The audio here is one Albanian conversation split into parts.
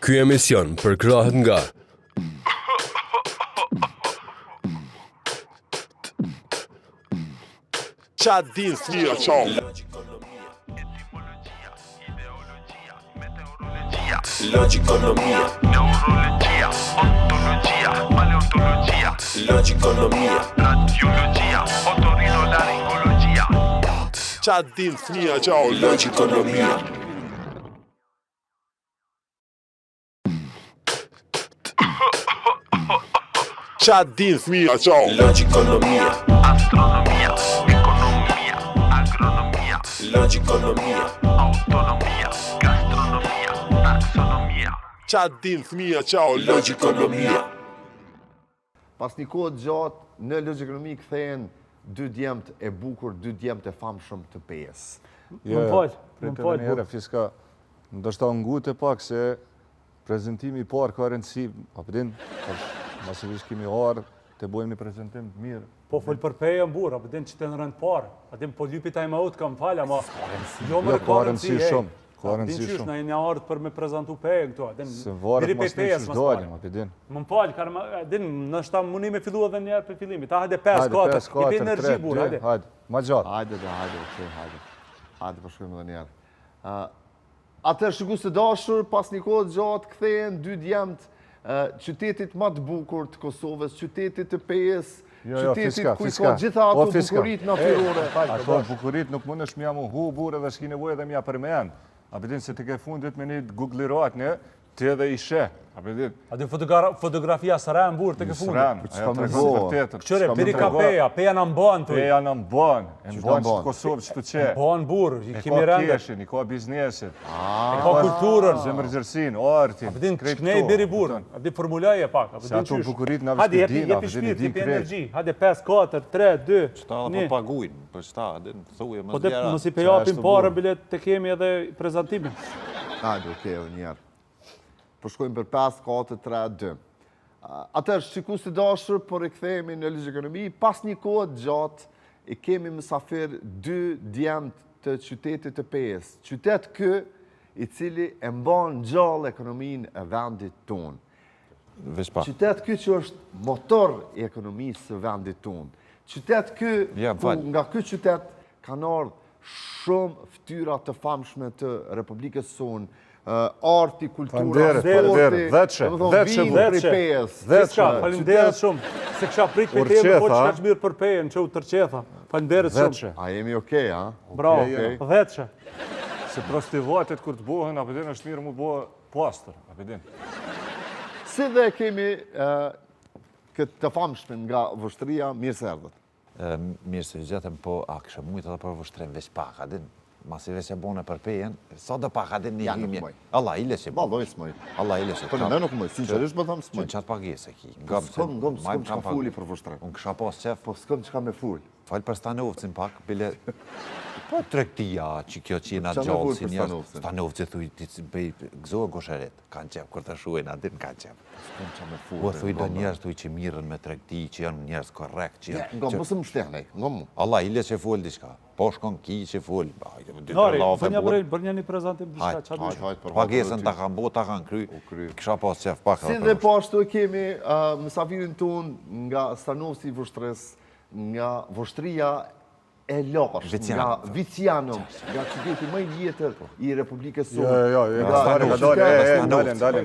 Ky emision përkrahet nga Qa din flia qau Logikonomia, neurologia, ontologia, paleontologia, logikonomia, radiologia, otorinolaringologia. Qa din flia qau Logikonomia. Qa din flia qau Logikonomia, Astronomia, economia, agronomia, logikonomia, autonomia, gastronomia, taxonomia. Qa din flia qau logikonomia. Pas një kohë gjatë, në logikonomi kthehen dy djemt e bukur, dy djemt e famshëm të pesë. Më falë, njëre, fiska, ndoshta ngute pak se prezentimi i parë ka rëndësi, apo din, masivisht kemi arë, të bojmë një prezentim të mirë. Po folë për peje në burë, apo din që të në rëndë parë, apo din po lypi taj ma utë kam falë, ama jo më ka rëndësi shumë, ka rëndësi shumë. shumë. Din qysh, na ardhë për me prezentu peje këtu, din Se varet mas një që dalim, apo din. Më falë, din, nështë ta muni me fillu edhe njerë për fillimit, ta hajde 5-4, i pe energji burë, hajde. Hajde, ma gjatë. Hajde, përshkojmë edhe njerë. Atër shiku së dashur, pas një kohë gjatë, kthehen dy djemt qytetit më të bukur të Kosovës, qytetit të pesë, qytetit ku i ka gjitha ato bukurit natyrore. Ato bukurit nuk mund është mja mu hu burë dhe s'ki nevojë edhe mja përmen. A përdin se të ke fundit me një googlirat në, të edhe i she. A përdin? A din fotografia sëra në burë të ke fundit. Sëran, ajo të vërtetër. Qëre, piri ka peja në mbanë të Peja në mbanë, në mbanë që Kosovë që të qe. Mbanë burë, i E kemi ka rëndë. keshin, i ka biznesit, E ka kulturën. zemërgjërsin, artin, A din ç'knej biri burë, a din formulaje pak, a Se din ato qysh. bukurit nga Hadi, vështë din, jepi shpirt, jepi krejt. energji. Hadi 5, 4, 3, 2, Qëta dhe 1. po pagujnë, për qëta, adin, thuje më Po të zjera. mos i Qa pejapim është parë burë? bilet të kemi edhe prezantimin. Hajde, okej, edhe njerë. Përshkojmë për 5, 4, 3, 2. Atër, shiku së dashur, por e kthehemi në logikonomi, pas një kohë gjatë, e kemi mësafir dy djemt të qytetit të pesë. Qytet kë, i cili e mban gjallë ekonominë e vendit tonë. Vespa. Qytet kë që është motor i ekonomisë së vendit tonë. Qytet kë, Ja, ku fal. nga ky qytet kanë ardhur shumë fytyra të famshme të Republikës sonë, arti, kultura, Faleminderit, sporti, faleminderit. Dhetshe, vini prej pesë. Fiska, falinderit shumë. Se kisha prit për temë, po Urqetha, që ka mirë për pejen, që u tërqetha. Falinderit shumë. Dhetshe. A jemi okej, ha? Bravo, Okej. dhetshe. Se prostivatet kur të bohen, a përdin është mirë mu bo pastër, a përdin. Si dhe kemi këtë të famshme nga vështria, mirë se erdhët. Mirë se gjetëm, po, a kështë mujtë edhe për vështrim veç pak, adin, masi veç e bone për pejen, sa dhe pak adin një Ja, nuk hymje. moj. Allah i lesi. Balloj s'moj. Allah i lesi. Për në nuk moj, sinqerisht më thamë s'moj. Që qatë pagese ki. S'kom çka fuli për vështrim. Unë kësha pas qef, Po s'kom çka me ful. falë për Stanovcin pak, bile... Po tregtia që kjo qina Qa me gjallë fol si për njerë. Stanovcin? Stanovci thuj, ti bëj gëzohë gosheret. Kanë qef, kur të shuajnë, adin kanë qef. S'kom çka me ful. Po thuj do njerës thuj që mirën me tregti, që janë njerës korrekt, që janë... Nga mësë më shtenej, nga mu. Allah i le që fol diçka. Po shkon ki që fol. Nari, bër një prezantim diçka, Hajde, çfarë duhet? Hajde, për Pagesën ta kanë bo, ta kanë kry. Kisha pas qef pak. Si dhe po ashtu kemi mësafirin ton nga Stanovci i vështres, nga vështria e lashtë, nga Vicianum, nga qyteti më i vjetër i Republikës sonë.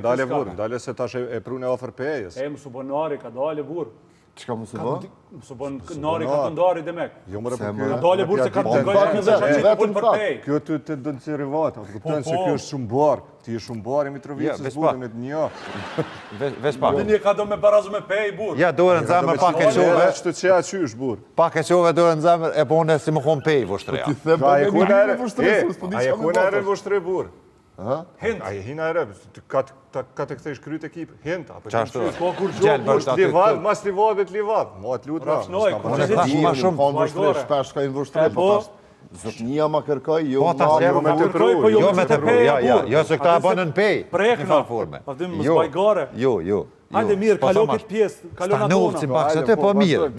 Dale burë, dale se tash e prune ofër pejes. E, më subon nari, ka dale burë. Çka më së bë? Më subon nari ka të ndari demek. Jo më Se rëpër më- Ka dale burë se ka të Po, ngajnë vetëm dhe që vetëm qitë punë për tha. pej. Kjo të dënë si rivata, kuptën se po. kjo është shumë barë. Ti je shumë barë, i Mitrovicës Vespa. burën e të një. Vesh pak. Dhe një ka do me barazu me pej burë. Ja, dorën zemër pak e qove. Që të qeja qysh burë. Pak e qove dorën zemër e bone si më kon pej vështreja. A e kona ere, a a e kona ere vështre burë. Hint. A e hina ere, ka të kthesh kryt ekip, hint. Qashtu. Po kur Gjelë gjohë, bërë Livad, mas livadit livad. Ma të lutë Rafshnoj, kur që tash zi ma shumë. Po në vështre, shpesh ka i në vështre, po tash zotnia ma kërkoj, jo Po, tash ma jemi me me të të kërkoj, po Jo me të pru, ja, jo se këta A bënë në pej. Prekna. Në farë forme. A dhe më Jo, zbajgare. jo, Hajde mirë, kalo këtë pjesë, kalo në Stanov si pak, që te po mirë.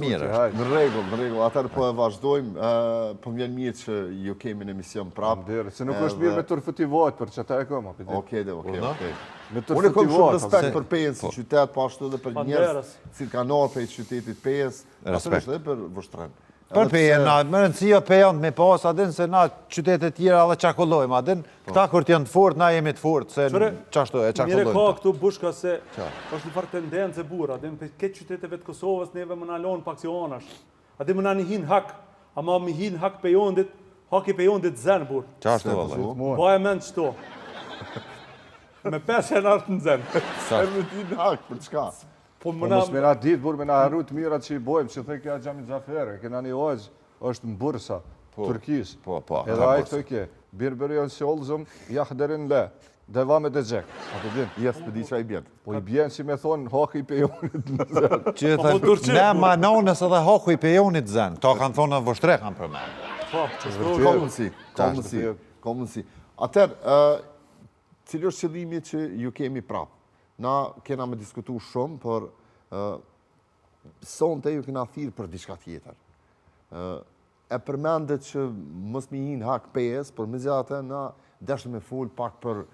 Në rregull, atër po e vazhdojmë, po vjen mirë që ju kemi në emision prapë. Se nuk është mirë me tërfëtivat për që ta e koma. Okej. Me Unë kom shumë tërfëtivat. respekt për Pejën si qytet, po ashtu edhe për njerëz si kanë ardhur prej qytetit Pejës, Respekt. edhe për Voshtren. Për Pejën, na më rëndësia Pejën me pas, adin se na qytetet tjera edhe çakollojmë, adin këta kur t'janë të fortë, na jemi të fortë, se çashtu e Mire ka çakollojmë. këtu bushka se është një farë tendencë e burra, dhe në këtë qyteteve të Kosovës neve më nalon pak si anash. A dhe më na një hin hak, ama më hin hak pejondit, haki pejondit zen burr. Çashtu valla. Po e mend çto. Me 5 janë ardhur në zen. E më ti në hak, për çka? Po Po më na mos me na ditë, burë, me na harru të mirat që i bojmë, që thëj kja Gjami Xhaferi, kena një ojë, është në Bursa, Turkis. Po. Edhe ajë të ke, birë janë si olëzëm, derin le, dhe va me dhe gjek. Apo din? Jes, për di qa i bjetë. Po i bjenë si me thonë, haki i pejonit në zërë. Që thënë, ne ma nonës edhe haku i pejonit zen. Ta kanë thonë në Voshtre kanë për me. po, Ka mundësi. Atër, cili është qëllimi që ju kemi prapë? Na kena me diskutu shumë, por sonte ju kena thirë për diçka tjetër. E përmendet që mos mi hinë hak PS, por me zjate na deshtë me full pak për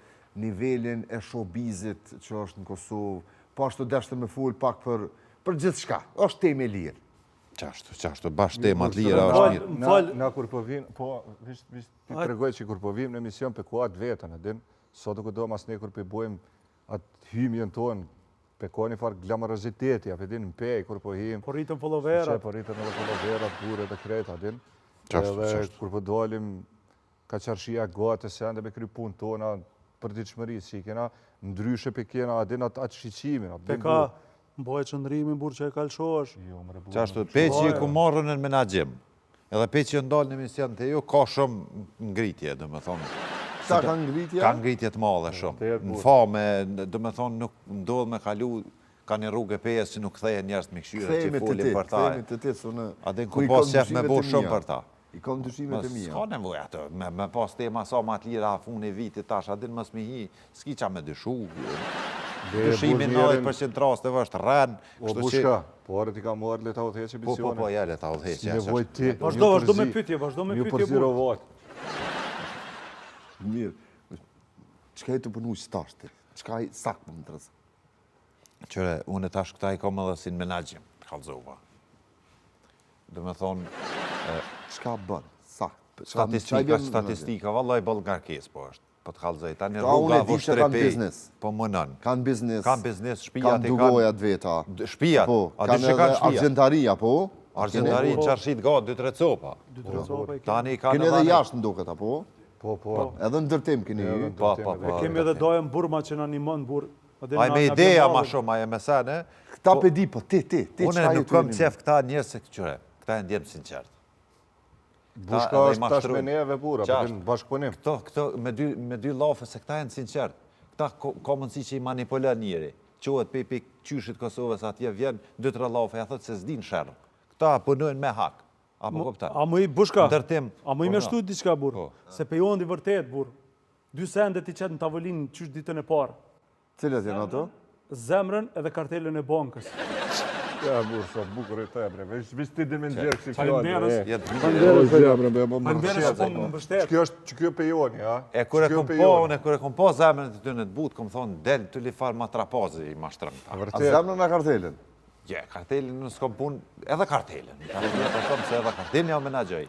nivelin e showbizit që është në Kosovë, po ashtu deshtë me full pak për gjithë shka. është teme lirë. Qashtu, bashkë temat lira është mirë. Na kur po vinë, po, visht ti tregoj që kur po vinë në emision për kuat vetën, edin, sot do këdo mas ne kur për bojmë atë hymjen tonë, pe ka një farë glamoraziteti, apo din në pej, kur po him. po rritën followerat. Po rritën edhe followerat, buret e kreta, din. Qashtu. Edhe kur po dalim, ka qarshia gate se ende me kry punë tona, për ditë shmëri, si kena, ndryshe pe kena, adin atë shqiqimin. Pe ka, mboj qëndrimin burë që e kalshosh. Qashtu, peqi ku marrën në menagjim. Edhe peqi ndalë në emision të ju, ka shumë ngritje, dhe me thonë. Sa kanë ngritje? Ka ngritje të madhe shumë. Në fame, dhe me thonë, nuk ndodhë me kalu, ka një rrugë e pejes që nuk ktheje njerës me këshyre që folin për ta. Kthejemi të ti, së në... A din ku pas qef me bo shumë për ta. I kom dyshimet e mija. Ska nevoj ato, me pas tema sa ma të lira a fun e vitit tash, a din mës mi hi, s'ki qa me dyshu. Dyshimin 90% rasteve është rren. O bushka, po arët i ka marrë leta u theqe misione. Po, ja leta u theqe. Nevoj ti. Vazhdo me pytje për zero burë. watt. Mirë. Qka e të punu që tashti? Qka e sakë për më të rëzë? Qëre, unë e tash këta i kom edhe si në menagjim, kalzova. Dhe me thonë, Qka bënë? Sakë? statistika, vallaj bolgarkes po është, po të kalzoj. Ta një Ka unë rruga e di që kanë biznes. po mënën. Kanë biznes. Kanë biznes, shpijat Kanë e dugojat veta. Shpijat, Po, a di që kanë kanë edhe shpijat. argjentaria, po? Argjentari në qarshit ga 2-3 copa. Tani kanë Keni edhe jashtë në duket, apo? Po. Edhe në dërtim keni ju. Po. Kemi edhe dojën burma që na animon burë. Aj me ideja ma shumë, aj e mesene. Këta pe di, po ti, Unë nuk kom qef këta njërë se këqyre. Këta e ndjemë sinqert. Bushka është tash me neve bura, për në bashkëpunim. Këto me dy lafe se këta e në sinqert. Këta ka mundësi që i manipulan njëri. Qohet pe qyshit Kosovës atje vjen 2-3 lafe, ja thot se s'din shërë. Këta punojnë me hak. Apo kuptan? A më i bushka? Ndërtim. A më i me shtu diçka burë? Se pejondi vërtet burë. 2 sendet i qetë në tavolinë qysh ditën e parë. Cilat janë ato? Zemrën edhe kartelën e bankës. Ja, burë, sa bukur e te, bre. Vesh ti dhe me nxerë kësi Falenderës. Falenderës po më mbështet. Që kjo pejoni, a? E kur e kom po zemrën të ty në të butë, kom thonë, del të li farë ma trapazi i ma shtrëmë ta. A zemrën në kartelën? Je, kartelin në s'kom pun, edhe kartelin. Po thomë se edhe kartelin ja menagjoj.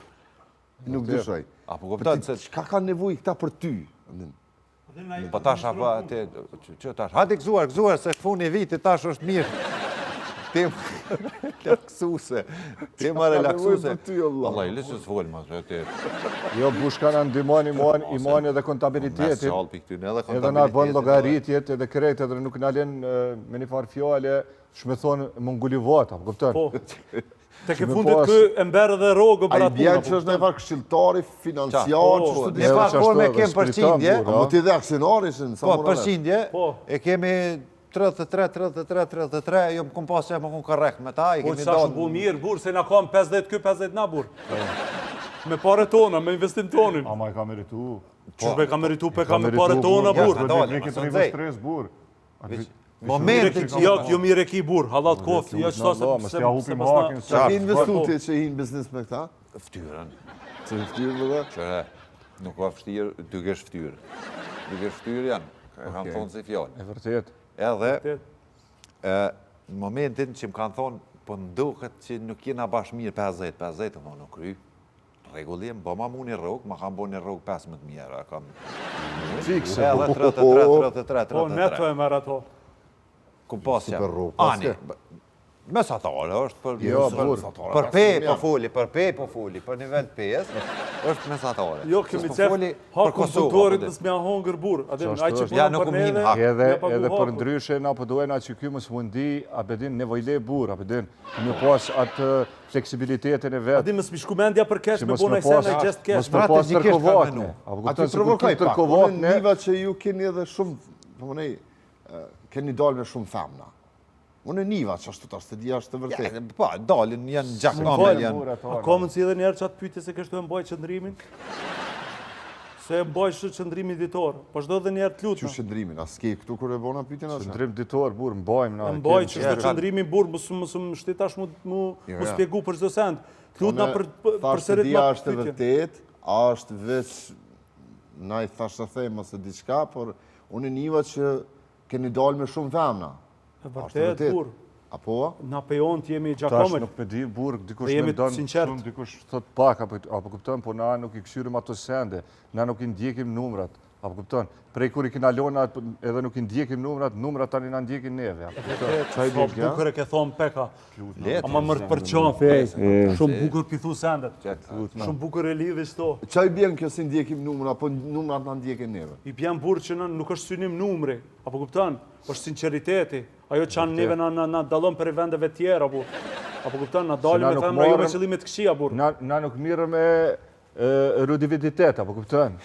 Nuk dyshoj. Apo kupton se... Qka ka nevoj këta për ty? Po tash apo atë që tash. Hajde gëzuar se funi i vitit tash është mirë. Tem relaksuse. Tema relaksuse. Allah, i lësë s'folë ma që Jo, bushka në ndimon imani edhe kontabilitetit. Edhe na bën logaritjet edhe krejt edhe nuk në alen me një farë fjale, shme thonë mungullivat, apo kupton? Po. Te ke fundit kë e mberë dhe rogë për A i atë bjenë punë. që është në farë këshiltari, financiar, që Në farë forme kemë përqindje. A më t'i dhe aksionari që në Po, përqindje. E kemi 33, jo më kom pasë që më kom korrekt me ta. Po që ashtë bu mirë, burë, se na kam 50 kë, 50 na burë. Me pare tona, me investim tonin. Ama e ka meritu. Qërbe ka meritu, pe ka me pare tona, burë. Momentin Jo mirë e ki burr, hallat koftë, jo çfarë Mos ja hupim hakin. Qa ki investu ti që hi në biznis me këta? ftyrën. Që i ftyrë më dhe? Qëre, nuk ka ftyrë, dykesh ftyrë. Dykesh ftyrë janë, kanë thonë si fjallë. E vërtet. Edhe, në momentin që më kanë thonë, po nduket që nuk jena bashkë mirë 50, më nuk kry. Regullim, bo ma mu një rogë, ma kam bo një rogë 15.000 kam... Fikse. Edhe 33. Po, neto e merr ato. Ku pasja? Super rogë, Ani, mesatare është për... Jo, për pe po foli, për nivel 5, është mesatare. Jo, kemi qef hakun punëtorit nësë mja hongër burë. Ja, nuk më hinë hak. Edhe për ndryshe, na po dojna që kjo mësë mundi, a bedin nevojle burë, a bedin një pas atë fleksibilitetin e vetë. A di mësë mi shkumendja për kesh, me bona i sene gjest kesh. Mësë me pas tërkovatne. A ti provokaj pak, unë niva që ju keni edhe shumë, keni dalë me shumë femna. Unë e niva që ashtu të di ashtë të vërtet. Pa, dalin janë gjaknamel janë. A ka mundësi edhe njerë që atë pyte se kështu e mbaj qëndrimin? Se e mbaj qëndrimin ditor. Po shdo dhe njerë të lutë. Që qëndrimin, a s'ke këtu kër e bona pyte në që? Qëndrim ditor, burë, mbajmë na. Mbaj qëndrimin burë, mësë më shtetash mu spjegu për çdo send. Të lutë na për sërit ma ma është e vërtet, a është veç, na i thashtë të thejmë ose diçka, por unë e niva që keni dalë me shumë femna. E vërtet, burë. Apo? Na pejon të jemi Tash gjakomër. nuk pëdi burë, dikush jemi me donë sinqert. shumë, dikush thot pak, apo kupton, po na nuk i këshyrim ato sende, na nuk i ndjekim numrat, apo kupton, prej kur i kina lona edhe nuk i ndjekim numrat tani na ndjekin neve. Sa bukur e ke thonë peka. Ama mërë për qanë. Shumë bukur pithu sendet. Shumë bukur e lidhi shto. Qa i bjen kjo si ndjekim numra, apo numrat na ndjekin neve? I bjen burë që nuk është synim numri, apo kupton? është sinceriteti. Ajo që anë neve na dalon për vendeve tjera, burë. Apo kupton, na dalim me femra jo me qëllimet këqia, burë. Na nuk mirë me rudividitet, apo kupton?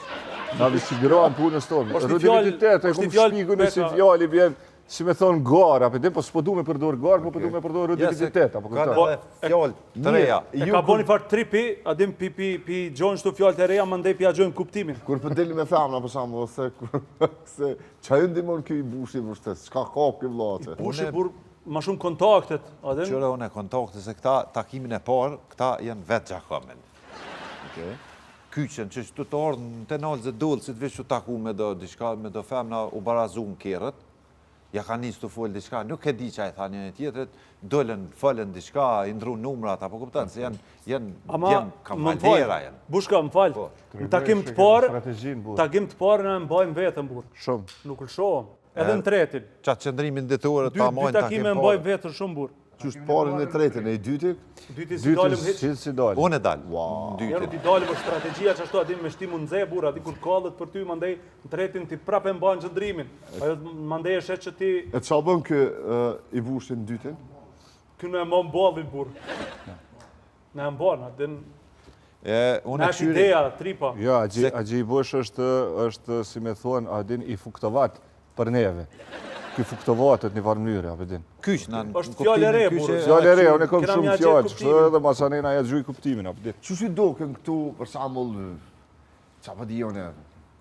Na visigrohen punës tonë. Rudividitet, e kumë shpigu në si fjali vjen, si me thonë garë, apo po s'po du me përdor garë, po du me përdor rudividitet, apo kupton? Ka fjallë të reja. E ka boni farë tripi, adim pi gjojnë shtu fjallë të reja, më ndej pi a gjojnë kuptimin. Kur pëndeli me femna, për shamë, ose qa ju ndimon kjo i bushi vështes, qka ka kjo vlate? Bushi burë, ma shumë kontaktet, adim? Qëre une kontakte, se këta takimin e parë, këta janë vetë gjakomen. Kyqen që të të ardhë në të nalë zë dullë, si të vishë të taku me do femna u barazu në kjerët, ja ka njës të folë diçka, nuk e di që a i tha një tjetërit, dollën, fëllën diçka, indru numrat, apo kuptanë, se janë kamalera janë. Bushka, më falë, në takim të parë në mbajmë vetën, burë. Shumë. Nuk lëshohëm, edhe në tretin. Qatë qëndrimin ditore, ta mojnë dy takime mbajmë vetën shumë, burë. Qështë parin e tretin, e i dyti? Dyti si dalim hiq. Si dalim. Unë e dalë. Janë t'i dalim është strategjia që ashtu adim me shtimu në zë, burë, adi kur kallët për ty, mandej në tretin t'i prapë e mbajnë qëndrimin. Ajo mandej e shetë që ti... E qa bën kë i vushin dytin? Kënë e më mballit, burë. Në e mballit, adin... Në është ideja, tripa. Ja, Agji Bosh është, si me thonë, adin i fuktovat për neve. Ky fuktovatet një farë mënyre, apëdin. Kyç në është fjallë e re, burë. Fjallë e re, unë e kom shumë fjallë, që edhe masanena jetë gjuj kuptimin, apëdin. Që shi do kënë këtu, për shamull, qa pa di jone,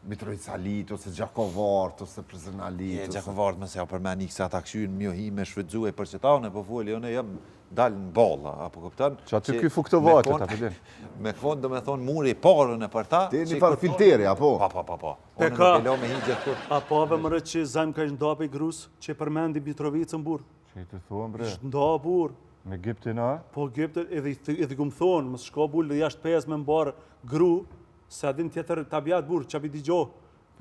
Mitrovicalit, ose Gjakovart, ose Prezenalit. Gjakovart, mëse ja përmen i kësa ta këshyën mjohi me shvëdzu e për që ta unë e po foli, unë e jam dalë në balla, apo këpëtan. Që aty ky fuktovatet, apëdin. Me këfond do me thonë muri parën e për ta. Te një farë filteri, apo? Pa. Unë nuk e lo me higjë kur. Apo ave më rëtë që zajmë ka ishtë ndape i grusë, që e përmendi Mitrovicën, burë. Që i të thonë, bre. Ishtë nda, burë. Me Giptin, a? Po, Giptin, edhe këmë thonë, mësë shko bullë dhe jashtë pes me mbarë gru, se adin tjetër tabjat, burë, që abiti gjo.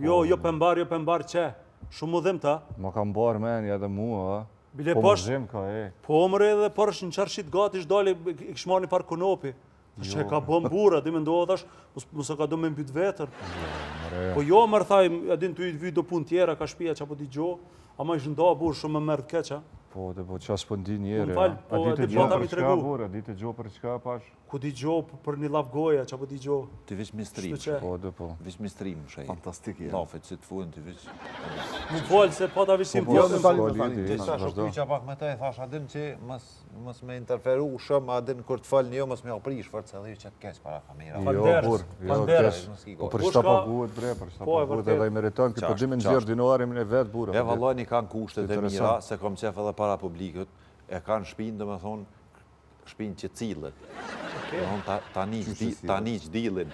Jo pëmbar që. Shumë më dhim ta. Ma kam barë menja edhe mua, a? Bile po pash, më zhim ka, e. Po mëre edhe përsh në qarshit gati shdali, i këshmar një farë konopi. Që ka bëm bura, di me ndohë thash, mësë ka do me mbyt vetër. Po jo mërë thaj, adin të i vy do pun tjera, ka shpia që apo t'i gjo, ama ishë ndohë burë shumë më mërë të keqa. Po, dhe po qas po ndi njeri. Unë falë, po, a di të di gjo plota për mi çka tregu. burë, a di të gjo për çka pash? Ku di gjo për një laf goja, që po di gjo. Ti vish mistrim. Shpeqe. Po, dhe po. Vish mistrim, shej. Fantastik je. Lafet që të fuën, ti vish. Më folë se po ta vishim Po, fjotën. tani, po, tani, lidi, Sa vazhdo. shokë pak me të e thash adin që mos me interferu shumë, adin kur të falë një, mos me aprish, fërë që lidhë që të kesh para kamera. Jo, Falderes, burë, jo, falderes. kesh. Po, për Po, shta shka- paguhet, bre, për shta Po, e paguhet vërtet. edhe i meriton, këtë Qasht, përgjimin qasht. zjerë dinarim në vetë, burë. E valloni kanë kushtet e Interesant. mira, se kom qef edhe para publikut, e kanë shpinë, dhe me thonë, shpinë që cilët. Ta niq dilin.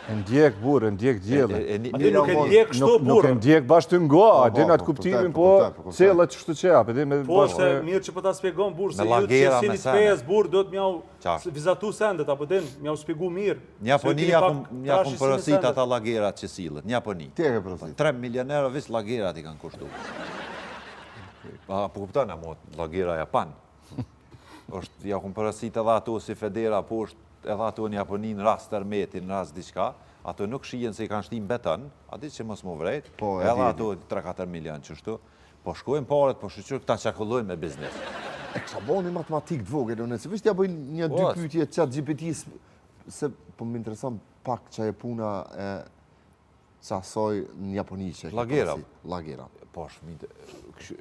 E ndjek, burë, e ndjek djele. Ati nuk e ndjek kështu Nuk e burë. ndjek bashkë të nga, a din atë po, kuptimin, po, po po, po, celat qështu që apë, din me Po, bashkë se me... mirë që po ta spjegon burë, se Me ju që lagera, sinit me sene. fejes burë, do të mjau Qartë. vizatu sendet, apo din, mjau spjegu mirë. Një Se ju poni keni pak ja trashi kum sinit përësit sendet. ata lagerat që silët, një poni. Ti e ke përësit. 3 milionerë vis lagerat i kanë kushtu. Po kupton e mot, lagera Japan. Është ja kum përësit edhe ato si Federa poshtë, edhe ato një Japonin rast tërmetin, rast diçka, ato nuk shijen se i kanë shtim beton, ati që mos më vrejt, Po, e edhe di, ato 3-4 milion qështu, po shkojnë paret, po shqyqyr këta çakullojnë me biznes. E kësha bo një matematik të vogël, unë se vështë ja bëjnë një dy Po, pyetje chat GPT-s, se po më intereson pak që e puna e qasoj në Japoni që e ke Lagera. përësit. Lagera. Po shmit,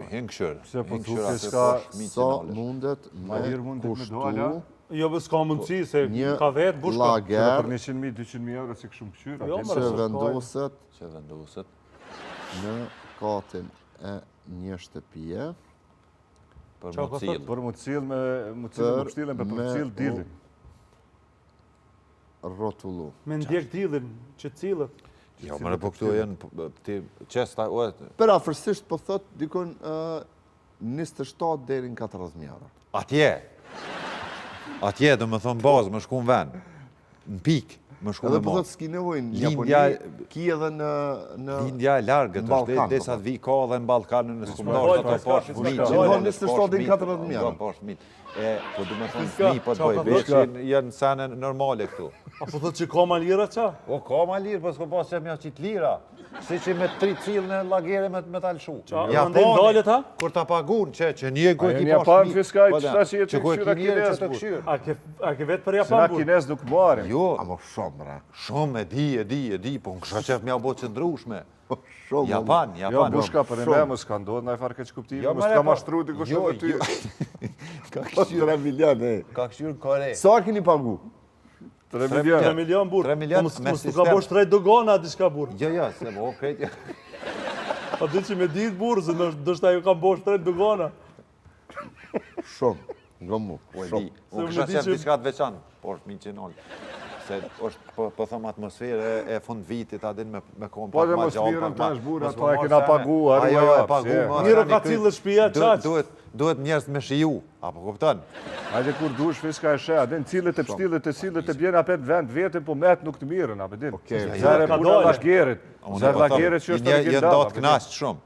hen këshër. Pse po hen thuke këshër, s'ka- atë po shmit që Sa nalesh. mundet Ma lirë mundet me kushtu dola? Jo, bë s'ka mundësi, se një ka vetë bushka. lager Për 100.000, 200.000 euro si këshumë këshyra. Jo, din më se- që vendoset Që vendoset. në katin e një shtëpie Për Qa ka mocil. Për mu cilë me pështilën, për me cilë dilin. rrotullu. Me ndjek dilin, që cilët. Jo, më po këtu janë, ti qesta, Për afërsisht po thot dikon 27 deri në 40.000 euro. atje do më thonë bazë, më shku në vend, në pikë, më shku Edhe në po thot mos. s'ki nevojë në Lindja- Japoni, ki edhe në Lindja e largët, në është Ballkan, dhe sa po të vi ka dhe në Ballkanë në Po, skumdojnë, po, të posh s'ka, fëmijë. s'ka, që s'ka, janë, 27 deri në 40.000 euro. Po, fëmijë. Po du me thonë S'ka, fëmijë, po të qa bëj, ka veç thot? janë sene normale këtu. Apo thot që ka ma lira qa? O, ka ma lirë, po s'ko pas që mja qitë lira. Si që me 3 cilë në lagere me ta lëshu. Rëndin dalet ha? Kur ta pagun, që një ku e Ajo ki një pas Japan fëmijë. fiskaj, Po, qëta da, që jetë që ku e këshyra ki njerë kines, që të bu. këshyrë. A ke vetë për Se Japan na burë? kines nuk marim. Jo, Amo shumë, ra. shumë e di, po në kësha qef mja bo qëndrushme. Shumë. Japan. Jo, bushka për e me, mos ka ndodhë, na e farë keq kuptimi, Jo, mos mare, ka po- mashtru të kushu Jo, dhe ty. jo. Po 3 milion, e. Ka këshyrë në Kore. Sa keni pagu? 3 3 milion. milion burë. 3 milion Po mos me mos sistem. ka bosh 3 dogona diçka burë. Jo, se mo, krejt. A di që me ditë burë, se nështë ajo ka bosh 3 dogona. Shumë. Nga mu. Po e Shumë. di. Se Unë më kësha di qef që- diçka të veçanë, po është minë që nëllë. Se është, po thëmë atmosferë e fund vitit, adin me kohën Po dhe mos mirën tash burë, ato e kena paguar, Ajo jo, e pagu, pse. mos Miro tani ka këy- cilë shpia qaq. Duhet njerëz me shiju, apo kupton? Hajde kur dush fiska e she, adin cilët e pështilët e cilët e bjen apet vend vetën, po met nuk të mirën, apet din. Okej. Zare Ka puna dole. lagerit. Zare lagerit që është Jenë do original. të knasht shumë.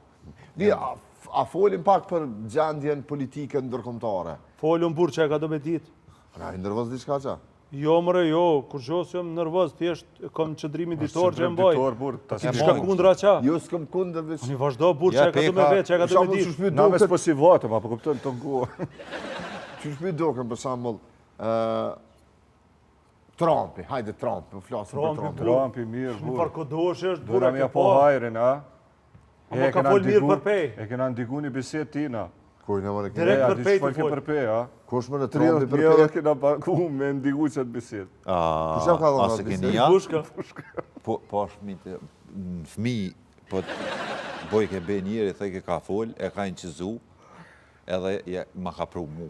Di, a folim pak për gjendjen politike ndërkombëtare. Folën burë që e ka do me ditë. Na i nervoz diçka qa? Jo mëre, jo, kur gjos jam nervoz, thjesht kam qëndrimin ditor që e mbaj. Ditor, burë, ta si Shka kundra qa? Jo s'kam kundër veç. Një vazhdo burë që Ja, e ka do me peka- vetë, që e ka Për do me shembull, ditë. çu shpyt Na mes duket, po si vatëm, apo kupton të ngu. çu shpyt duket për shembull, Trumpi, hajde Trump, po flasim për Trumpi, Trump. Trumpi mirë, Shumë burë. farkodosh është Dura burë mi e apo hajrin, a? Ama ka fol mirë për pej. E kena ndiku një biset tina. Kur në më Direkt Ja, për di pej çfarë të ke fol. për pej, a? Kush më në Trumpi 30 për euro pe? kena pagu me ndiku qatë biset. Kush ja ka dhënë Ase atë keni bisedë? ja, Bushka. po është mitë, në fëmi, po boj ke be njeri, thej ke ka fol, e ka inqizu, edhe ma ka pru mu.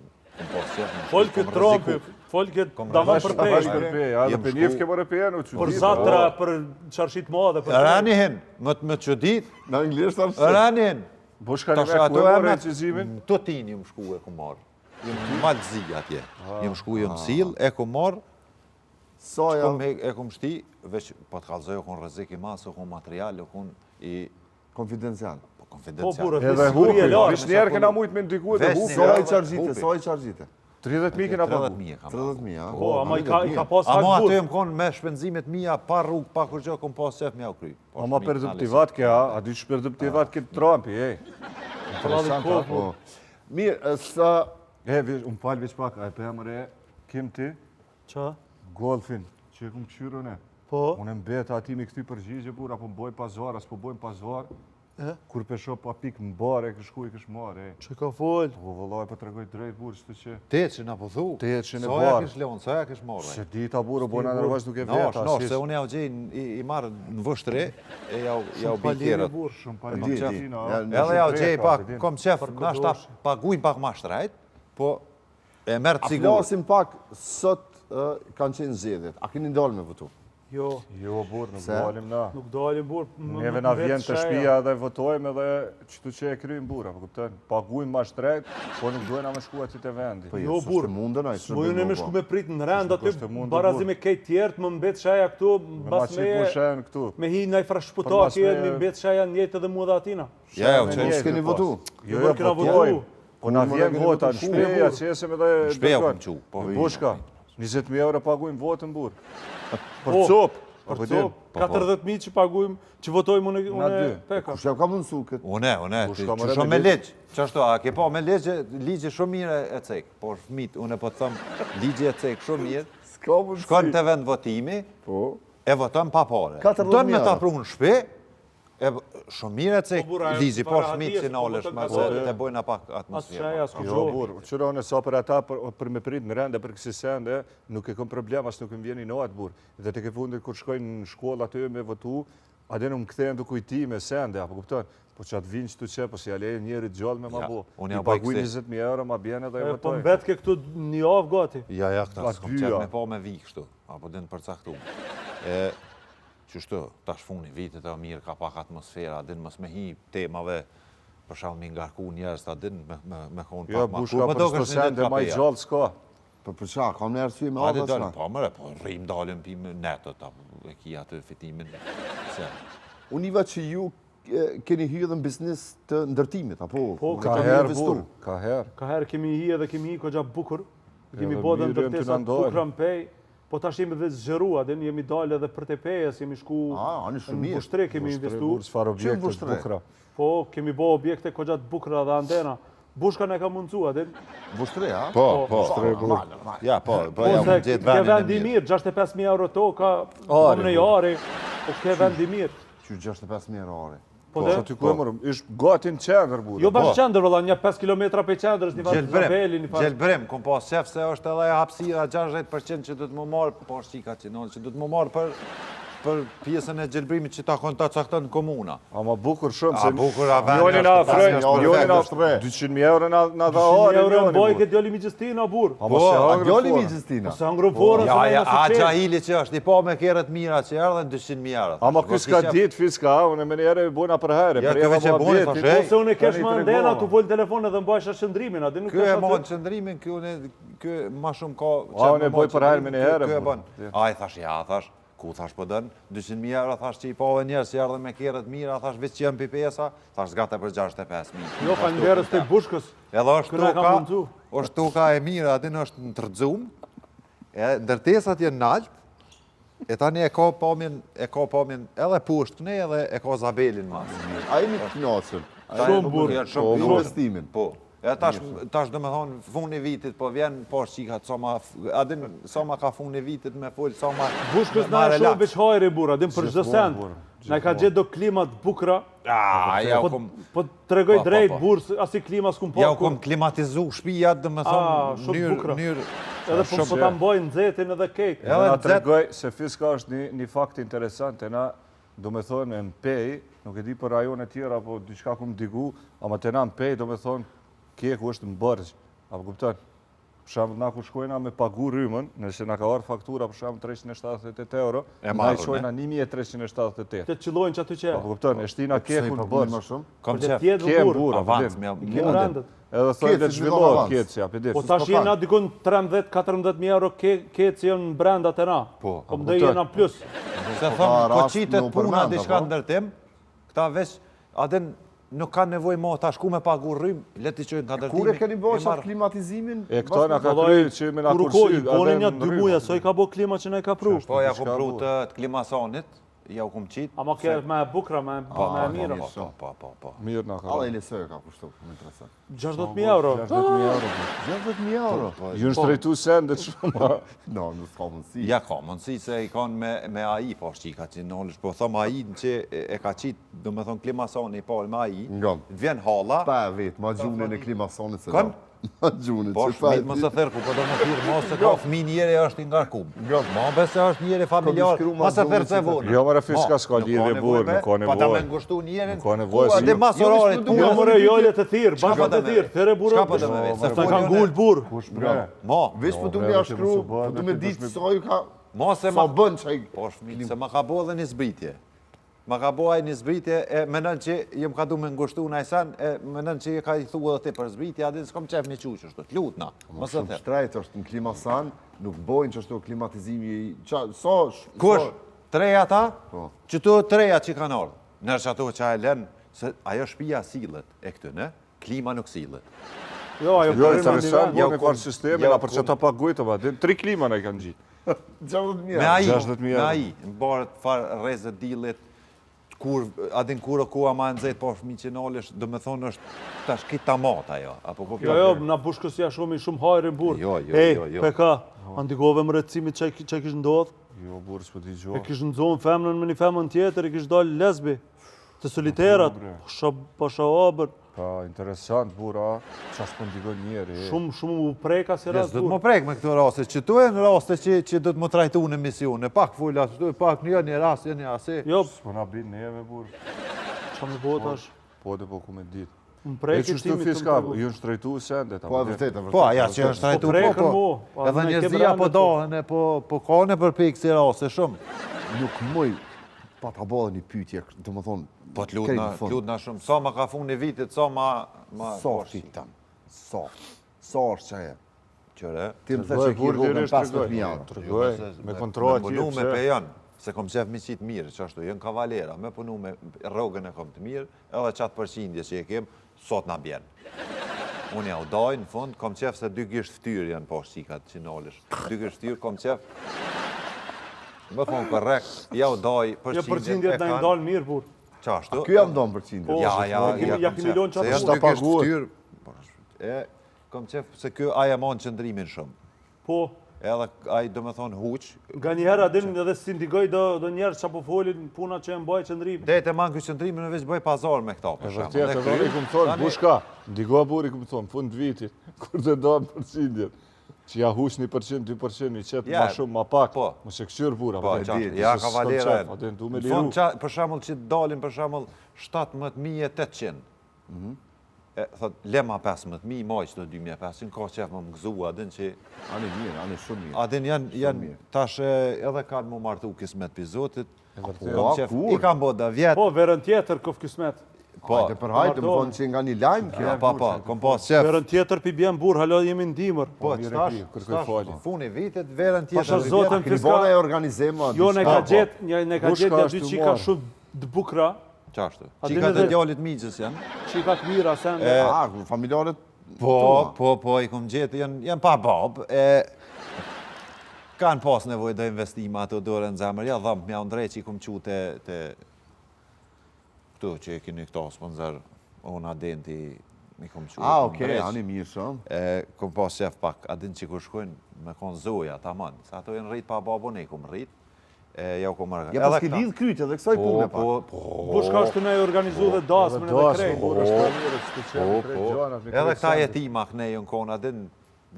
Fol këtë Trumpi, fol këtë daman për Bash pej. për pej, a? Dhe Jem për shku- njef ke mërë pej, në që Për ditë, zatra, a? për qarshit madhe, për Rani hen, më që dit, Në anglisht arsye. rani hen. Bushka një Tash me ku ato e e mërë me e qizimin? të tin jëm shku e ku marë. Jëm malëzi atje. Jëm shku jëm sil, e ku marë, Sa kom janë e kom shti, veç po të kalzoj, kon rrezik i masë, kon material, kon i konfidencial. po Po konfidencial. burë, Edhe sigurie hupi, lartë. vish njerë kena mujtë me ndiku edhe Vesh hupi. Sa i Ja, çargjite, hupi. sa i çargjite? 30.000 kena pagu. 30.000 kam. 30.000, a? Po, ama i ka pas Ama hak ato burë. jem kon me shpenzimet mija, pa rrugë, pa kur gjë, kom pas qef mja u kry. Po, Ama shmi, për dëptivat ke, a? A di që për dëptivat ke Trumpi, ej. Interesant, Po. Mirë, sa... Unë falë veç pak, a e pëja mëre, kim ti, Qa? golfin, që e kumë këshyru ne. Po? Unë e mbeta ati me këty përgjigje, bur, apo më boj pazar, as po bojmë pazar. Kur pesho pa pik më bare, kësh ku i kësh mare. Që ka folë? Po vëllaj, po të regoj drejt, bur, që të që... 800 apo thu? 800 e Sa ja barë. kish leon, sa ja kish marrë? Se dita burë, bojnë anërvash duke veta. Nosh, se unë ja u gjej i marrë në vështre, e ja u bikjerët. Shumë pa Di, Edhe ja u gjej pak, kom qef, nashta pagujnë pak ma shtrejt, po e merë A të sigur. flasim pak, sot kanë qenë zgjedhjet. A keni dalë me votu? Jo, Jo, burë, nuk dalim na. nuk dalim burë. Neve na vjen të shpia dhe votojmë edhe qëtu që e krymë burë, apo kuptën? Pagujmë ma shtrejt, po nuk dojna me shku aty të vendi. Jo, burë. Mundën, ai. Mo ju ne me shku me prit në rend aty, S'është e mundur, barazi burë. me kejt tjertë, më mbet shaja këtu, Me ma bas qitë mu me... shenë këtu. Me hi në i Por frashputaki, mas me- me mbet shaja njëtë edhe mua dhe atina. Ja, Me që njëjtë s'keni pas. votu? Jo, Jo, jo, kena votojmë. votu. Po na Unë vjen keni vota, votu në shpeja, shpeja, burë. qesim edhe... Shpeja dërgojmë. ku më qu, po. Bushka, 20.000 euro pagujmë votën, burë. Për Po, copë. Për Apo copë, din? 40.000 që pagujmë, që votojmë Na unë dy. peka. Kush ja ka mundësu këtë? Une, Kush ka që marrë shumë me me ligj. Qashtu, a ke pa me ligje shumë mirë e cek. Por fëmit, une po të thëmë, ligje e cek shumë mirë. S'ka mundësi. Shkon të vend votimi, Po. e voton pa pare. 40.000 Dënë me ta euro. pru në shpe, shumë mirë e cek Po, bura, ligji, para por fëmit hadjes, që po, nalesh, voton me ka se po. të bojnë pak As atmosferë. shaja, as ku Jo, gjohë. burë, qërone sa për ata, për me prit në rende, për kësi sende, nuk e kom problem, as nuk e vjeni në atë, burë. Dhe të ke fundit, kur shkojnë në shkollë aty me votu, adhe në më këthejnë të kujtime, sende, apo kupton? Po që atë vinë që të që, po si aleje njerit gjallë me ma Ja, bo. unë I ja boj paguj kësi. 20.000 euro, ma bjene dhe i Po votojnë. mbet ke këtu një avë gati. Ja, këta Pa s'kom dyja. qef me pa me vi kështu, apo din përcaktu. Qështu, tash funi vitet e mirë, ka pak atmosfera, din mos me hi temave, për shkak mi ngarku njerëz, ta din me konë Jo, pak ma bushka për shto sende, ma i gjallë s'ka. Për qa, ka në arsye me Hajde ata dalëm, s'ka? po mëre, po rrim dalëm pi me netët, apo e kia të fitimin. Se, Unë iva që ju keni hyrë dhe në biznes të ndërtimit, apo? Po, Ka keni herë, investu? burë, ka herë. Ka herë kemi hi edhe kemi hi kogja bukur. Kemi Edhe bo dhe mirë jam ndërtesa të na ndalë. bukra në pej. Po tash jemi dhe zgjerua, din jemi dalë edhe për te pejes, jemi shku Ani shumë në mirë. Vushtre kemi Vushtre, investu. burë, s'far objekte Vushtre? bukra. Po, kemi bo objekte kogja të bukra dhe antena. Bushka ne ka mundësua, din. Vushtre, a? po, ja, po, ja, se më gjetë ke vendin vendi e mirë. mirë, 65.000 euro toka, Ari, në jari, po ke vendi mirë. Që 65.000 euro are. Po Po, dhe, aty ku e mërëm, ish gati në qendër, burë. jo bashkë qendër, valla, një 5 kilometra për qendrës, një varë Zabeli, një farë. Gjelbrim, kom pas qef se është edhe hapësira 60% që du të më marë, po shqika që në, që du të më marë për pjesën e gjelbrimit që ta konë ta cakton në komuna. Ama bukur shumë, A, se bukur, a vend, njoni na është afroj, 5.000 euro, njoni na është re. 200.000 euro na dha 100.000 ore, euro në njoni, boj burë. këtë djoli mi gjëstina, burë. Ama se A hangre djali mi fora. gjëstina? Se hangro forën, Ja, ja, a se me gjahili që është, i po me kerët mira që erdhen 200.000 euro. Ama ky s'ka ditë fiska, unë me njerë e bujna për herë. Ja, për këve eva që mua bune, bjeti. thashe. Po se unë e kesh Tani më i ndena, tregova. tu vol telefon edhe mbajsha shëndrimin, a di nuk Ky e kesh mon aty. qëndrimin, ky ma shumë ka... A, unë e boj për herë me një herë, Ky e burr. bën. A, i thash, ja, thash, ku thash po dënë, 200.000 euro, thash që i pove njerës që erdhe me kerët mira, thash veç që janë pipesa, thash zgate për 65.000. Jo, falënderës të bushkës. Edhe është Këna ka tuka, mundsu. është tuka e mira, aty në është në tërdzum, e ndërtesat jenë nalt, e tani e ka pamin edhe poshtë këne edhe e ka Zabelin mas. A jemi të knaqën? Shumë burr. Janë Po, shumë investimin. Po. E tash do me thonë, funi vitit, po vjen poshtë qikat, sa ma ka funi vitit me full, sa ma... Bushkës ma na e shumë relax. veç hajri, burra, dim për çdo send. burr, Na ka gjetë do klimat bukra, Ah, ja u po kom... po tregoj Po, po, drejt po. burr, asi klima s'kum pa. Ja u kom klimatizu shpia, do me thonë, shumë bukra. njërë... Edhe po ta mbojnë nxehtën edhe kejt. Edhe Na nxet- tregoj se fiska është një fakt interesant, e na, do me thonë, në Pej, nuk e di për rajone tjera, apo diçka ku më digu, ama të na në Pej, do me thonë, keku është në bërgjë, apo kupton? Për shembull, na ku shkojna me pagu rrymën, nëse na ka ardhur faktura për shembull 378 euro, E na marrën, i shojna 1378. Të qëllojnë që aty që. Apo kupton, e shtina kekun në Më bërgjë. shumë? Kom Për të qef. tjetë Kem burr. burr, apo Avans, din. me Kem randet. Edhe thonë Keci, dhe të s'mi zhvillohet avans. keci, apo di. Po tash jena dikon 13-14.000 euro kecë janë në brenda të na. Po, Po mdej jena plus. Se thëmë, po rast qitet më puna përmend, diçka apo? ndërtim, këta veç, aden nuk kanë nevoj mo ta shku me pagu rrym, leti qojnë ka ndërtimi. Kur e keni bërë e shatë marrë. klimatizimin? E këto na ka Vallai, kryer që me na Kur u kursy. kohë, i bonin ja 2 muja, sa i ka bo klima që na i ka pru. Po ja Diçka kom pru burr. të klimasonit, ja u kom qitë. Ama ke me bukra, me mira. Po. Mirë na ka. Alla i lesoj ka kushtu, më interesant. 60.000 euro. 60.000 euro. 60.000 euro. Ju në shtrejtu sendet shumë. No, nuk s'ka mundësi. Ja ka mundësi se i kanë me AI po shqika që nëllësh, po thom AI në që e ka qitë, do me thonë klimasoni i palë me AI, Ngon. vjen hala, Pa vetë, ma gjune në klimasonit se Kon? Ma gjune, po që pa shmit më së thërku, po do me thirë mos se ka fmi njeri është i ngarkum. Ma bese është njeri familjar, ma se thërë se vonë. Jo, mëre fiska s'ka lidhje burë, nuk ka Pa ta me nevojë. ngushtu njerin, Nuk ka nevojë, si- dhe mas orarit Jo mëre jole të thirë, Çka bashkë po të të thirë, thire burë. Çka po të me vetë, se Se të foljon kanë e- gullë burë. Kush bre? Ma, Vesh për të Jo, më bre, jashkru, që mos u për të me ditë sa ju ka... ma se Sa ma... bën që Po shmit, se ma ka bo dhe një zbritje. Ma ka bo aj një zbritje, e menën që jem ka du me ngushtu në ajsan, e menën që ka i thua dhe ti për zbritje, adin s'kom qef një quqë, është, lutna, më së Shumë thërë. shtrejt është në klimasan, nuk bojnë që është klimatizimi... Sa... Kush? Treja ta? Po. Që tu treja që kanë ardhë. Nërqë ato që e lenë, se ajo shpia sillet e këtë, ne? Klima nuk sillet. Jo, ajo Jo, kërën në interesant, nivel. bërë me farë sistemi, na për që ta pagujtë, ba, 3 klima në i kanë gjitë. 60.000 Me AI, 60.000 me euro. AI, në barët farë rezët dilit, kur, adin kur o kua ma nëzet, po fëmi që nalesh, do me thonë është, tash kita mat ajo, apo po Jo, na bushkësia shumë hajri burë. Jo, jo, Ej, jo, jo. PK, andikove më rëtësimit që kishë ndodhë. Jo, burë, s'po t'i E gjohë. kishë nëzohën femnën me një femën tjetër, e kishë dalë lesbi. Të soliterat, pasha obër, Pa, interesant, burë, qa s'po ndikon njeri. shumë u preka si Jes, rast do të burë. më prek me këto raste, që tu e në raste që do të më trajtu në misione, pak fulla, pak një rast, një asi. Jo, S'po na bin neve, burë. që më botash, Po dhe po ku me ditë. më E preki që shtu timit të fiska, më pregu. ju në shtrejtu sendet. Po, e vërtet, e vërtet. Po, aja që është trajtu, prekën po. mo, Edhe ne njerëzia kemi po rënë dohen, po ka në përpik si raste shumë. Nuk mëj pa ta bëllë një pytje, të më thonë... Po të lutna shumë, sa ma ka fun një vitit, sa ma... Sa fitan, sa është që e. Qëre? Ti më the që ki rrugën 15.000 euro. Tërgoj, me kontrolë Me atje, punu me pse? pejon, se kom qef miqit mirë, që ashtu, jënë kavalera, me punu me rrogën e kom të mirë, edhe qatë përqindje që e kem, sot na bjen. Unë ja u daj, në fund, kom qef se 2 gisht ftyrë janë po shikat që nalësh. 2 gisht ftyrë, kom qef, më thonë korrekt, ja u daj, Jo, përqindje përqindjet na i dalë mirë burë. Qa ashtu? Ky jam ndonë për qindje. Po, ja kemi lonë qatë Se janë ta 2 gisht paguar. ftyrë, e, kom qef se kjo aja mon qëndrimin shumë. Po, Edhe ai do me thonë huq, nga njëherë adin edhe si ndigoj do njerë që po folin puna që e mbaj qëndrimi. dejt e manë kjo qëndrimin në veç bëj pazar me këta, E për shemë. vërtet, e vërtet, i këmë thonë, bushka, ndigo burë i këmë thonë, fund vitit, kur të dojnë përqindjet, që ja hush 1%, 2%, i qetë ma shumë, ma pak, po. më se këshyrë bura, Po, qartë, ja kavalera e. Adin, du me Në liru. fund, për shemull që dalin, për shemull, 17.800. Thot, lema 15.000, maj që do 2.500, ka qef më më gëzua, adin që... Ani mirë, ani shumë mirë. Adin janë, tash edhe kanë më martu kismet për Zotit. vërtet. Kam qef, I kam bo da vjetë. Po, verën tjetër kof kismet. Po, Hajde për hajde, më thonë që nga një lajmë kjo. po, kom pas qef. Verën tjetër pi bjen burë, halo jemi ndimër. Po, mirë stash, e pi, kërkoj falje. funi vitit, verën Pasha tjetër. zotën Keni bona e fiska, organizema. jo ne ka gjet, ne ka Bushka gjet ja është dy të qika marrë. shumë të bukra, Qashtu. Adin Qikat e edhe- djallit migjës janë. qika të mira, sen. Familjarët... Po, i kom gjetë, janë pa babë, kanë pas nevoj dhe investima ato dore në zemër, ja dhamë, mja ndrej që i kom qu të këtu që e kini këto sponsor, ona denti, i kom qu. Okej, ani mirë shumë. Kom pas qef pak, adin që kur shkojnë me konë zoja, ta manë, sa ato janë rritë pa babë, ne i kom rritë, ja u kom marrë. Ja pas ke lidh kryqë edhe kësaj pune pak. Bushka është në e organizu dhe dasmën edhe krejnë. Edhe këta jetima kënej në konë, adin,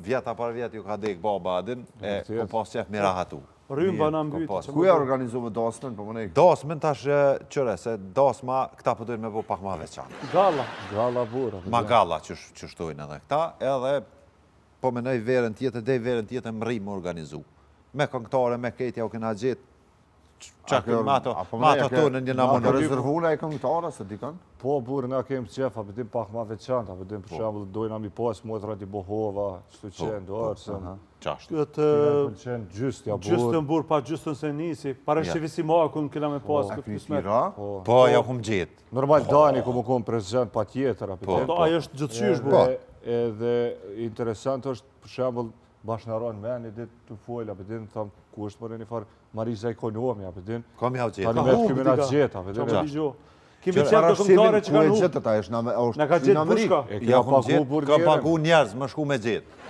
vjeta par vjet ju ka dek baba, adin, kom pas qef mi rahatu. Rrymba në Kom mbytë. pas. Ku ja organizove dasmën, po më nej? Dasmën tash qëre, se dasma këta përdojnë me bo pak ma veçanë. Galla. Galla burë. Ma galla që shtojnë edhe këta, edhe po me nëj verën tjetër, dhe verën tjetër më rrimë organizu. Me këngëtare, me ketja u këna gjithë, qakën ma ato tonë një Na namonë. të rezervuna e këngëtara, se di kanë? Po, burë, na kemë qef, a pëtim pak ma veçant, a pëtim për shembull dojna mi pas motrat i Bohova, shtu qenë, dorësën. Qashtu. Këtë Qenë gjystja burë. gjystën burë pa gjystën se nisi. Pare shqivisi makun këna me pas këtë kismet. Kira? Po, ja kum gjithë. Normal Dani ku më konë prezent pa tjetër, a pëtim. Ajo është gjithëqysh burë. Edhe interesant është, për shembull, bashkënaron me një ditë të folja, për din, thëmë, ku është për një farë marisa ekonomi, për din. Kam ja gjithë. Tani me të këmi nga gjeta, për din. Kemi qenë dokumentare që kanë gjithë ata është na ka gjetë bushka. Ka pagu njerëz më shku me gjithë.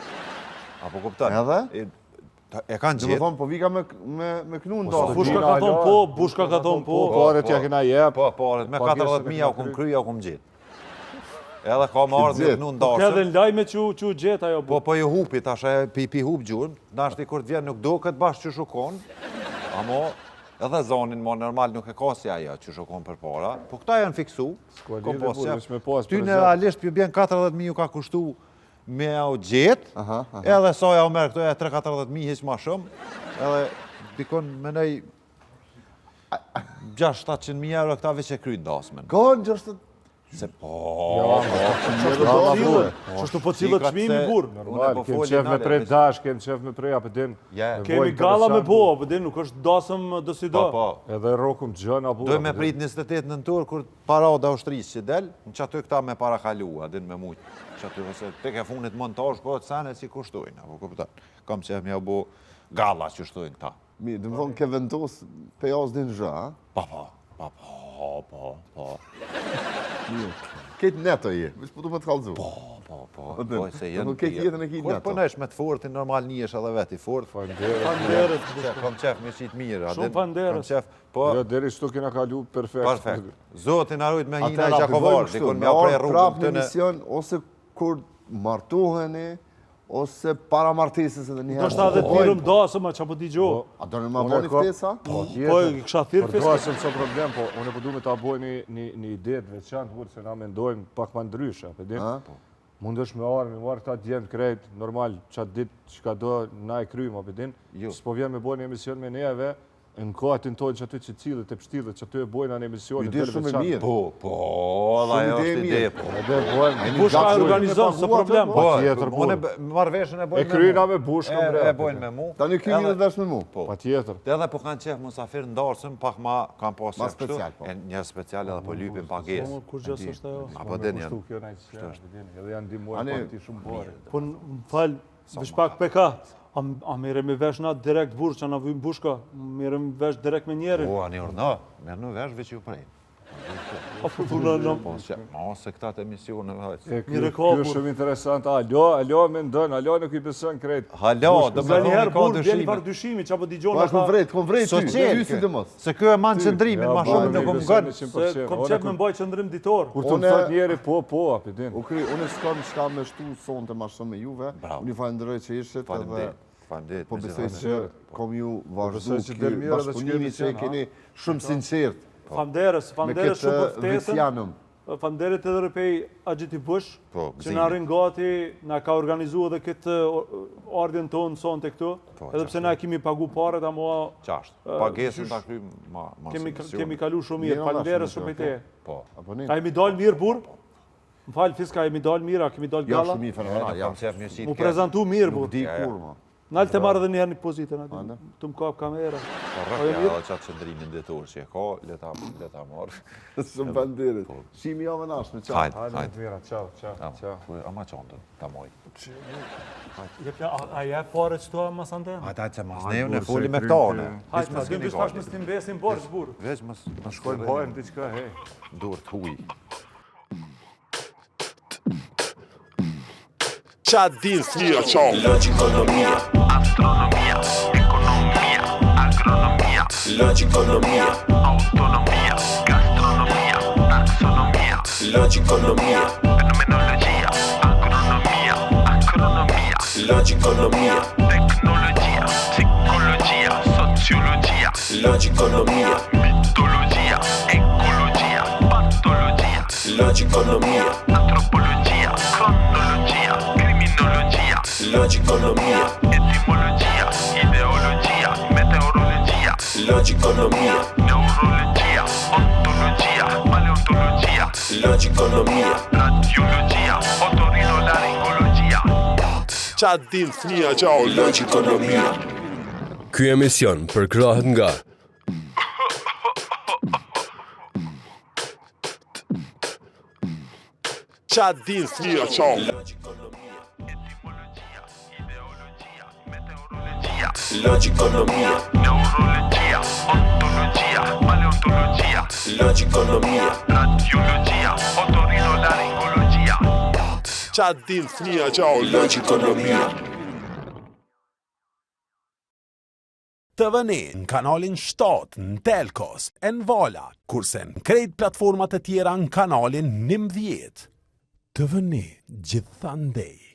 Apo kupton? Edhe? E kanë Dhe më gjithë. thonë, po vika me knu në dorë. Bushka ka thonë po, bushka ka thonë po. Paret ja kena jep. Po, paret, me 40.000 u kum kryja, u kum gjithë. Edhe ka më ardhë me knu në Ka edhe dashën. në lajme që gjetë ajo. Po i hupi, tash e pi hup gjurën, nashti kur të vjen nuk do këtë bashkë që shukon, amo edhe zonin më normal nuk e ka si ajo që shukon për para, po këta janë fiksu, kom pas qef. Ty në realisht për bjen 40.000 ka kushtu me au gjetë, edhe soja u merë këto e 3-40.000 heq ma shumë, edhe pikon me nej 6-700.000 euro këta veç e kryjnë dasmen. Gënë gjështë Se po... Qështu po cilët çmimi burë. Normal, kem qef me prej dash, kem qef me prej, apë din. Kemi galla me bo, apë din, nuk është dasëm do si do. Edhe rokum gjën, apo... Doj me prit 28 nëntor, kur parada ushtrisë që del, në që aty këta me para kalua, din me mujtë. Që aty ose te ke funit montaż, po të sene si kushtojnë, apo kuptan. Kam qef me ja bo galla që shtojnë këta. Mi, dhe më thonë ke vendos pejaz din zhë, a? Po. Ketë neto je, vëç po du me të kalëzu. Po, se jenë... Nuk ketë jetën e kitë Kur neto. përnesh me të fortin, normal një është edhe veti fort. Fanderës. Kam qef me qitë mirë. Shumë fanderës. Kam qef, po... Jo, deri shtu kena kalu perfekt. Perfekt. Zotin arrujt me hina Atëra, Gjakovar, dikon me aprej rrugën prap në të në... mision, ose kur martoheni, ose para martesës edhe njëherë. Do shta dhe thirëm dasëm, a që po t'i gjo. A do në ma boni ftesa? Po, i kësha thirë Për festa. dasëm së problem, po, unë po du me ta boj një ide të veçantë, kur se na mendojmë pak ma ndryshe, për din. Mund është me arë, me marë këta djemë krejt, normal, qatë ditë që ka do na e krymë, për din. S'po vjen me boj një emision me neve, në kohëtin tonë që aty që cilët e pështilët, që aty e bojnë anë emisionin Ide shumë e mirë. Po, dhe ajo është ide, po. Edhe bojnë, Bushka e organizon, së problem. Po, tjetër, unë marveshën e e bojnë me kryna mu. me bushka bre. E bojnë me mu. Tani kjo një dhe me mu. Pa tjetër. Edhe po kanë qef musafir ndarësëm, pak ma kanë pasë Ma special, po. Një special edhe po lypin pagesë. Kur gjësë është ajo. Apo den janë. Kjo na i qërë, edhe janë dimojnë Ani- pak ti shumë bore. Po në falë, veç pak PK. A mere me vesh na direkt burë që na vujmë bushka, mere me vesh direkt me njerin. Po, ani urna, merë në vesh veç ju prej. A përpuna në... Po, se këta të emisione, E Mire kjo ka, është shumë interesant. Alo me ndën, alo nuk i beson krejt. Hala, do Nga me njëherë ka burë, bjeni dëshime. farë dyshimi, që apo t'i Po gjona është kon vret ty, Social, ty si të mos. se kjo e manë qëndrimin, ma shumë nuk më gënë. Se kom qep me mbaj qëndrim ditor. Kur të më thot njeri, po, api din. Unë s'kam shka me shtu sonte ma shumë me juve. Bravo. Unë i falenderoj që ishit edhe Falemderit. po besoj që kom ju vazhdu besoj që ky del mirë edhe bashkëpunimi që e keni shumë sinqert Famderës me shumë këtë për ftesën. vësjanëm. Famderit edhe rëpej Agjiti Bush, Po, që na rinë gati, na ka organizu edhe këtë ardhjen tonë sonë të këtu, edhe pse na kemi pagu paret, ama Qashtë. Pagesën ta krymë ma kemi kalu shumë mirë. Mirë, Famderës shumë shumë i te. Po. Apo ne? Ka jemi dalë mirë burë? Më falë, fiska jemi dalë mirë, a kemi dalë Ja galla? shumë i fenomenal. Jam qef një qitë Mu prezentu mirë Nuk burë. di kur ma. Nalë të marrë dhe njëherë një pozitën aty, të më kap kamera. Po rrëkja edhe qatë qëndrimin detor që e ka, leta marë. Shumë banderit. Shimi javë nashme, qa. Hajde. Mira, ciao. Ama qëndën, ta moj. A je pare që to mas anden? Hajde që mas neve në foli me këtane. Hajde, ma dhëmë bishtash më s'tim besin borç burë. Veç më shkojnë Bojnë diçka, hej. dur të huj. Qa din fëmija qau. Logikonomia, Astronomia, economia, agronomia, logikonomia, autonomia, gastronomia, taxonomia, logikonomia, fenomenologia, agronomia, astronomia, logikonomia, tecnologia, psicologia, sociologia, logikonomia, mitologia, ecologia, patologia, logikonomia, antropologia, cronologia, criminologia, logikonomia, etimologia, ideologia, meteorologia, logikonomia, neurologia, ontologia, paleontologia, logikonomia, radiologia, otorinolaringologia. Qa din fëmija qau. logikonomia. Ky emision përkrahet nga Qa din fëmija qau. Etimologia, ideologia, Logikonomia. Neurologia, ontologia, paleontologia, Logikonomia. radiologia, otorinolaringologia. Qa din fëmija gjallë. Logikonomia. TVN në kanalin 7 në Telkos, e në Vala, kurse në krejt platformat e tjera në kanalin 19. TVN gjithandej.